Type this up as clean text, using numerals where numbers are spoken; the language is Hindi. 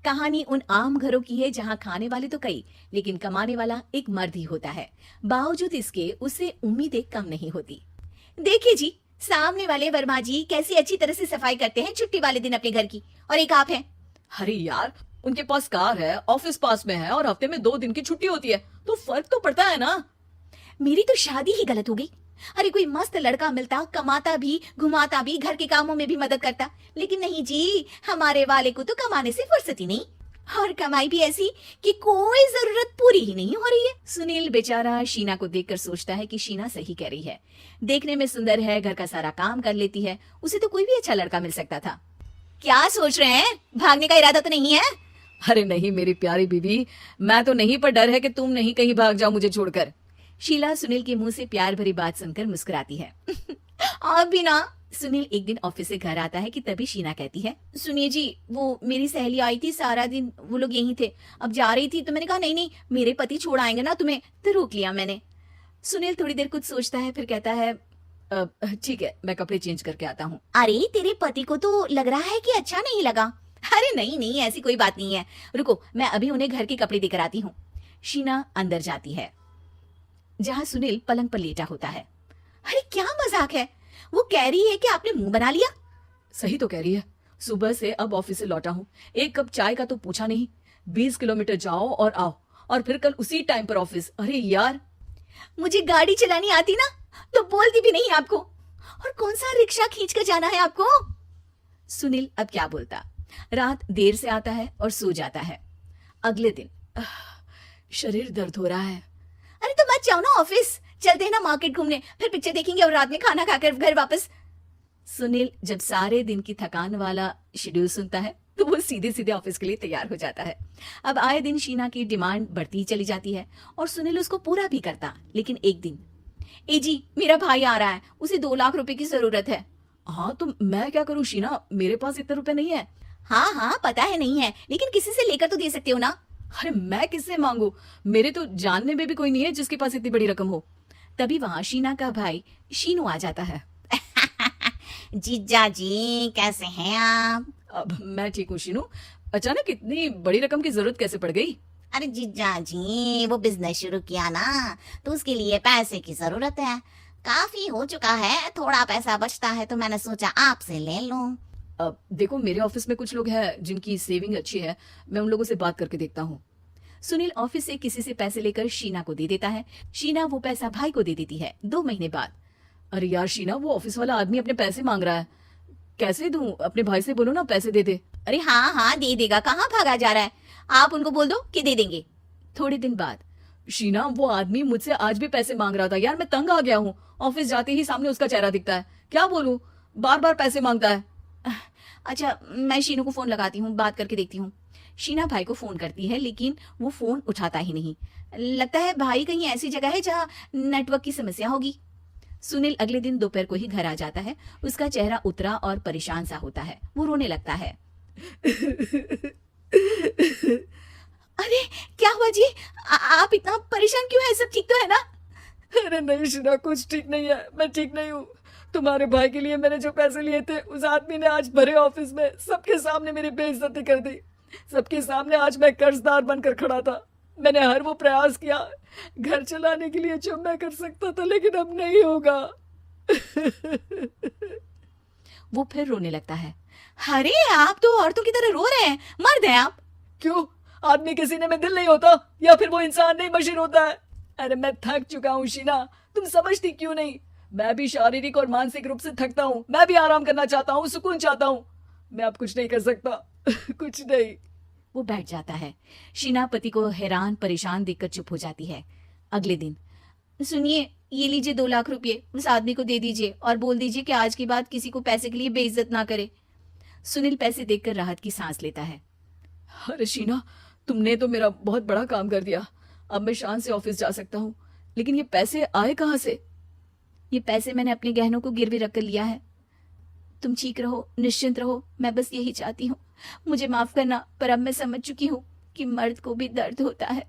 कहानी उन आम घरों की है जहां खाने वाले तो कई, लेकिन कमाने वाला एक मर्द ही होता है। बावजूद इसके उसे उम्मीदें कम नहीं होती। देखिए जी, सामने वाले वर्मा जी कैसी अच्छी तरह से सफाई करते हैं छुट्टी वाले दिन अपने घर की, और एक आप हैं। अरे यार, उनके पास कार है, ऑफिस पास में है और हफ्ते में 2 दिन की छुट्टी होती है, तो फर्क तो पड़ता है ना। मेरी तो शादी ही गलत हो गई। अरे कोई मस्त लड़का मिलता, कमाता भी, घुमाता भी, घर के कामों में भी मदद करता, लेकिन नहीं जी, हमारे वाले को तो कमाने से फुर्सत ही नहीं, और कमाई भी ऐसी कि कोई जरूरत पूरी ही नहीं हो रही है। सुनील बेचारा शीना को देखकर सोचता है कि शीना सही कह रही है। देखने में सुंदर है, घर का सारा काम कर लेती है, उसे तो कोई भी अच्छा लड़का मिल सकता था। क्या सोच रहे हैं? भागने का इरादा तो नहीं है? अरे नहीं मेरी प्यारी बीवी, मैं तो नहीं, पर डर है कि तुम नहीं कहीं भाग जाओ मुझे छोड़कर। शीला सुनील के मुंह से प्यार भरी बात सुनकर मुस्कुराती है। आप भी ना। सुनील एक दिन ऑफिस से घर आता है कि तभी शीना कहती है, सुनिए जी, वो मेरी सहेली आई थी, सारा दिन वो लोग यहीं थे, अब जा रही थी तो मैंने कहा नहीं नहीं, मेरे पति छोड़ आएंगे ना तुम्हें, तो रोक लिया मैंने। सुनील थोड़ी देर कुछ सोचता है, फिर कहता है, ठीक है, मैं कपड़े चेंज करके आता हूँ। अरे तेरे पति को तो लग रहा है कि अच्छा नहीं लगा। अरे नहीं नहीं, ऐसी कोई बात नहीं है, रुको मैं अभी उन्हें घर के कपड़े देकर आती हूँ। शीना अंदर जाती है जहाँ सुनील पलंग पर लेटा होता है। अरे क्या मजाक है, वो कह रही है कि आपने मुंह बना लिया। सही तो कह रही है, सुबह से अब ऑफिस से लौटा हूँ, एक कप चाय का तो पूछा नहीं, 20 किलोमीटर जाओ और आओ, और फिर कल उसी टाइम पर ऑफिस। अरे यार, मुझे गाड़ी चलानी आती ना तो बोलती भी नहीं आपको, और कौन सा रिक्शा खींच कर जाना है आपको। सुनील अब क्या बोलता। रात देर से आता है और सो जाता है। अगले दिन शरीर दर्द हो रहा है। अरे तो मत जाओ ना ऑफिस, चलते हैं ना मार्केट घूमने, फिर पिक्चर देखेंगे और रात में खाना खाकर घर वापस। सुनील जब सारे दिन की थकान वाला शेड्यूल सुनता है तो वो सीधे सीधे ऑफिस के लिए तैयार हो जाता है। अब आए दिन शीना की डिमांड बढ़ती ही चली जाती है और सुनील उसको पूरा भी करता। लेकिन एक दिन, ए जी मेरा भाई आ रहा है, उसे 2 लाख रुपए की जरूरत है। हाँ तो मैं क्या करूँ शीना, मेरे पास इतने रुपए नहीं है। हाँ हाँ पता है नहीं है, लेकिन किसी से लेकर तो दे सकते हो ना। अरे मैं किससे मांगू, मेरे तो जानने में भी कोई नहीं है जिसके पास इतनी बड़ी रकम हो। तभी वहां शीना का भाई शीनू आ जाता है। जीजा जी कैसे हैं आप? अब मैं ठीक हूँ शीनू, अचानक इतनी बड़ी रकम की जरूरत कैसे पड़ गई? अरे जीजा जी, वो बिजनेस शुरू किया ना, तो उसके लिए पैसे की जरूरत है। काफी हो चुका है, थोड़ा पैसा बचता है तो मैंने सोचा आपसे ले लूं। अब देखो, मेरे ऑफिस में कुछ लोग हैं जिनकी सेविंग अच्छी है, मैं उन लोगों से बात करके देखता हूँ। सुनील ऑफिस से किसी से पैसे लेकर शीना को दे देता है। शीना वो पैसा भाई को दे देती है। 2 महीने बाद, अरे यार शीना, वो ऑफिस वाला आदमी अपने पैसे मांग रहा है, कैसे दूं? अपने भाई से बोलो ना पैसे दे दे। अरे हाँ हाँ दे देगा, कहाँ भागा जा रहा है, आप उनको बोल दो कि दे देंगे। थोड़े दिन बाद, शीना, वो आदमी मुझसे आज भी पैसे मांग रहा था यार, मैं तंग आ गया हूँ। ऑफिस जाते ही सामने उसका चेहरा दिखता है, क्या बोलूं, बार बार पैसे मांगता है। अच्छा मैं शीनू को फोन लगाती हूँ, बात करके देखती हूँ। शीना भाई को फोन करती है, लेकिन वो फोन उठाता ही नहीं। लगता है भाई कहीं ऐसी जगह है जहाँ नेटवर्क की समस्या होगी। सुनील अगले दिन दोपहर को ही घर आ जाता है। उसका चेहरा उतरा और परेशान सा होता है। वो रोने लगता है। अरे क्या हुआ जी, आप इतना परेशान क्यों है? सब ठीक तो है ना? अरे नहीं शीना, कुछ ठीक नहीं है, मैं ठीक नहीं हूँ। तुम्हारे भाई के लिए मैंने जो पैसे लिए थे, उस आदमी ने आज भरे ऑफिस में सबके सामने मेरी बेइज्जती कर दी। सबके सामने आज मैं कर्जदार बनकर खड़ा था। मैंने हर वो प्रयास किया घर चलाने के लिए जो मैं कर सकता था, लेकिन अब नहीं होगा। वो फिर रोने लगता है। अरे आप तो औरतों की तरह रो रहे हैं, मर्द हैं आप। क्यों, आदमी के सीने में दिल नहीं होता, या फिर वो इंसान नहीं मशीन होता है? अरे मैं थक चुका हूँ शीना, तुम समझती क्यों नहीं? मैं भी शारीरिक और मानसिक रूप से थकता हूँ, मैं भी आराम करना चाहता हूँ, सुकून चाहता हूँ। मैं अब कुछ नहीं कर सकता। कुछ नहीं। वो बैठ जाता है। शीना पति को हैरान परेशान देखकर चुप हो जाती है। अगले दिन, सुनिए ये लीजिए 2 लाख रुपए, उस आदमी को दे दीजिए और बोल दीजिए कि आज के बाद किसी को पैसे के लिए बेइज्जत ना करे। सुनील पैसे देखकर राहत की सांस लेता है। अरे शीना, तुमने तो मेरा बहुत बड़ा काम कर दिया, अब मैं शान से ऑफिस जा सकता हूँ, लेकिन ये पैसे आए कहाँ से? ये पैसे मैंने अपने गहनों को गिरवी रख कर लिया है। तुम ठीक रहो, निश्चिंत रहो, मैं बस यही चाहती हूँ। मुझे माफ करना, पर अब मैं समझ चुकी हूँ कि मर्द को भी दर्द होता है।